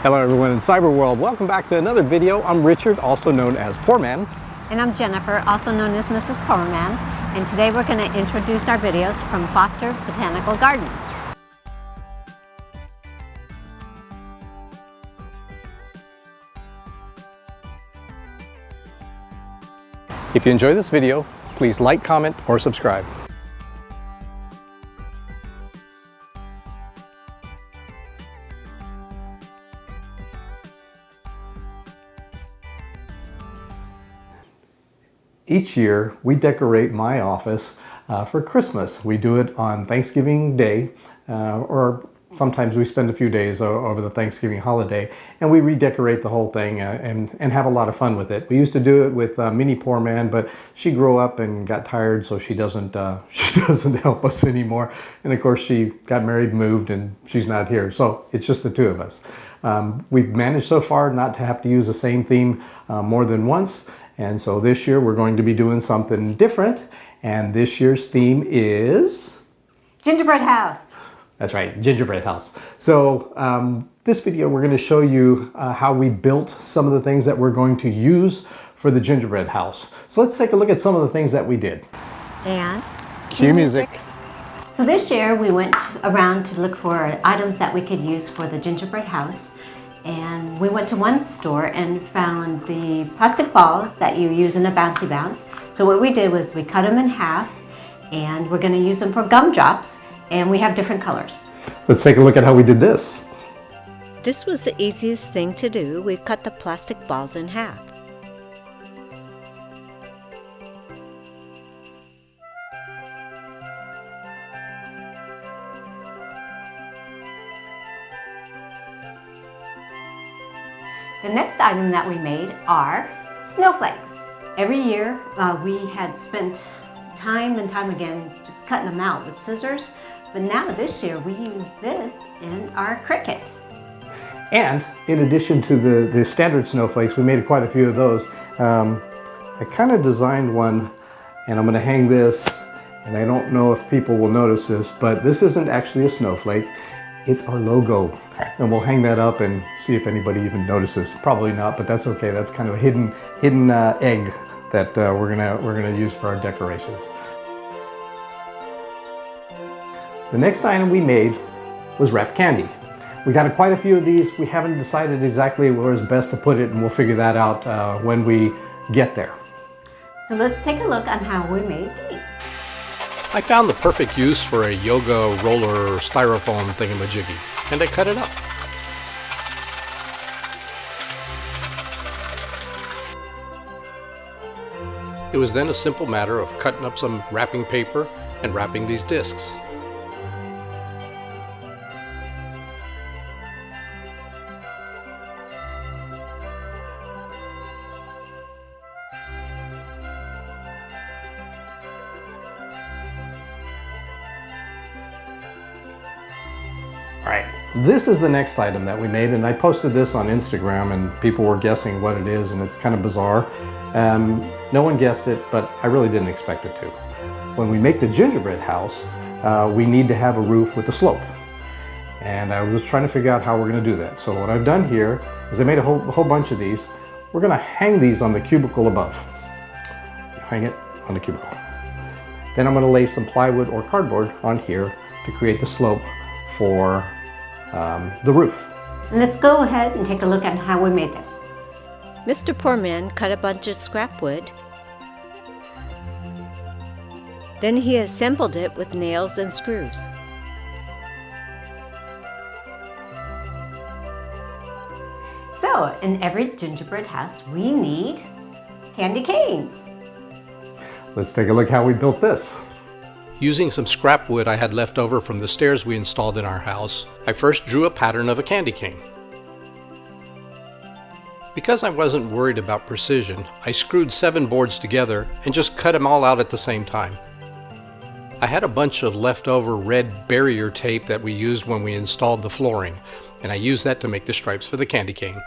Hello everyone in Cyber World. Welcome back to another video. I'm Richard, also known as Poor Man. And I'm Jennifer, also known as Mrs. Poorman. And today we're going to introduce our videos from Foster Botanical Gardens. If you enjoy this video, please like, comment, or subscribe. Each year, we decorate my office for Christmas. We do it on Thanksgiving Day, or sometimes we spend a few days over the Thanksgiving holiday, and we redecorate the whole thing and have a lot of fun with it. We used to do it with Mini Poor Man, but she grew up and got tired, so she doesn't help us anymore. And of course, she got married, moved, and she's not here, so it's just the two of us. We've managed so far not to have to use the same theme more than once. And so this year we're going to be doing something different, and this year's theme is... Gingerbread house. That's right, gingerbread house. So this video we're going to show you how we built some of the things that we're going to use for the gingerbread house. So let's take a look at some of the things that we did. And cue music. So this year we went around to look for items that we could use for the gingerbread house. And we went to one store and found the plastic balls that you use in a bouncy bounce. So what we did was we cut them in half, and we're going to use them for gumdrops, and we have different colors. Let's take a look at how we did this. This was the easiest thing to do. We cut the plastic balls in half. The next item that we made are snowflakes. Every year we had spent time and time again just cutting them out with scissors, but now this year we use this in our Cricut. And in addition to the standard snowflakes, we made quite a few of those. I kind of designed one, and I'm going to hang this, and I don't know if people will notice this, but this isn't actually a snowflake. It's our logo, and we'll hang that up and see if anybody even notices. Probably not, but that's okay. That's kind of a hidden egg that we're gonna use for our decorations. The next item we made was wrapped candy. We got quite a few of these. We haven't decided exactly where's best to put it, and we'll figure that out when we get there. So let's take a look on how we made these. I found the perfect use for a yoga roller styrofoam thingamajiggy, and I cut it up. It was then a simple matter of cutting up some wrapping paper and wrapping these discs. Alright, this is the next item that we made, and I posted this on Instagram and people were guessing what it is, and it's kind of bizarre. No one guessed it, but I really didn't expect it to. When we make the gingerbread house, we need to have a roof with a slope. And I was trying to figure out how we're going to do that. So what I've done here is I made a whole bunch of these. We're going to hang these on the cubicle above. Hang it on the cubicle. Then I'm going to lay some plywood or cardboard on here to create the slope for the roof. Let's go ahead and take a look at how we made this. Mr. Poorman cut a bunch of scrap wood. Then he assembled it with nails and screws. So, in every gingerbread house, we need candy canes. Let's take a look how we built this. Using some scrap wood I had left over from the stairs we installed in our house, I first drew a pattern of a candy cane. Because I wasn't worried about precision, I screwed 7 boards together and just cut them all out at the same time. I had a bunch of leftover red barrier tape that we used when we installed the flooring, and I used that to make the stripes for the candy cane.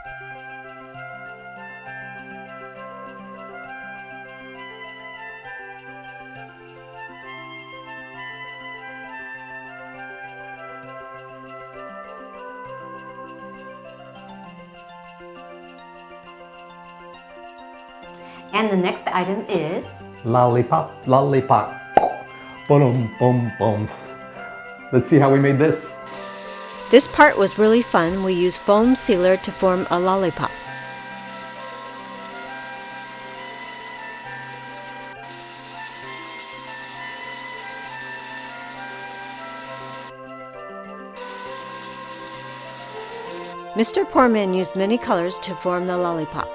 And the next item is Lollipop, lollipop. Boom, boom, boom. Let's see how we made this. This part was really fun. We used foam sealer to form a lollipop. Mr. Poorman used many colors to form the lollipop.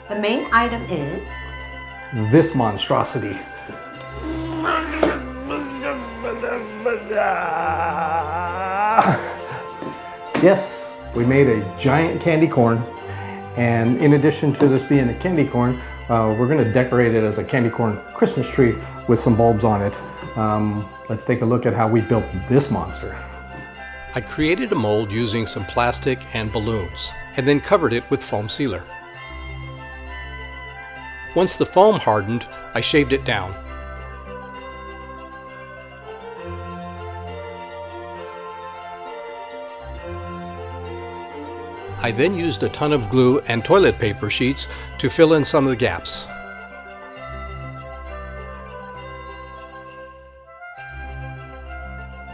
The main item is This monstrosity. Yes, we made a giant candy corn, and in addition to this being a candy corn, we're going to decorate it as a candy corn Christmas tree with some bulbs on it. Let's take a look at how we built this monster. I created a mold using some plastic and balloons, and then covered it with foam sealer. Once the foam hardened, I shaved it down. I then used a ton of glue and toilet paper sheets to fill in some of the gaps.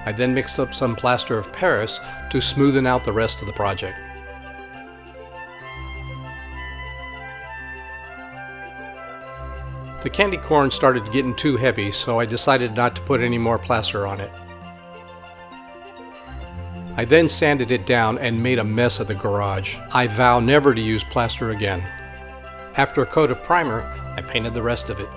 I then mixed up some plaster of Paris to smoothen out the rest of the project. The candy corn started getting too heavy, so I decided not to put any more plaster on it. I then sanded it down and made a mess of the garage. I vow never to use plaster again. After a coat of primer, I painted the rest of it.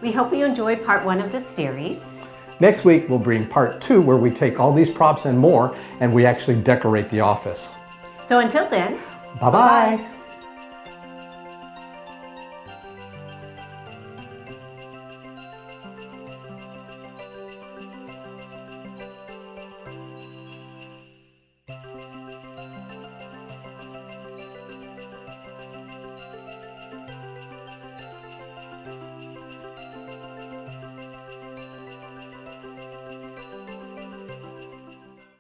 We hope you enjoyed part 1 of this series. Next week, we'll bring part 2, where we take all these props and more, and we actually decorate the office. So until then, Bye-bye.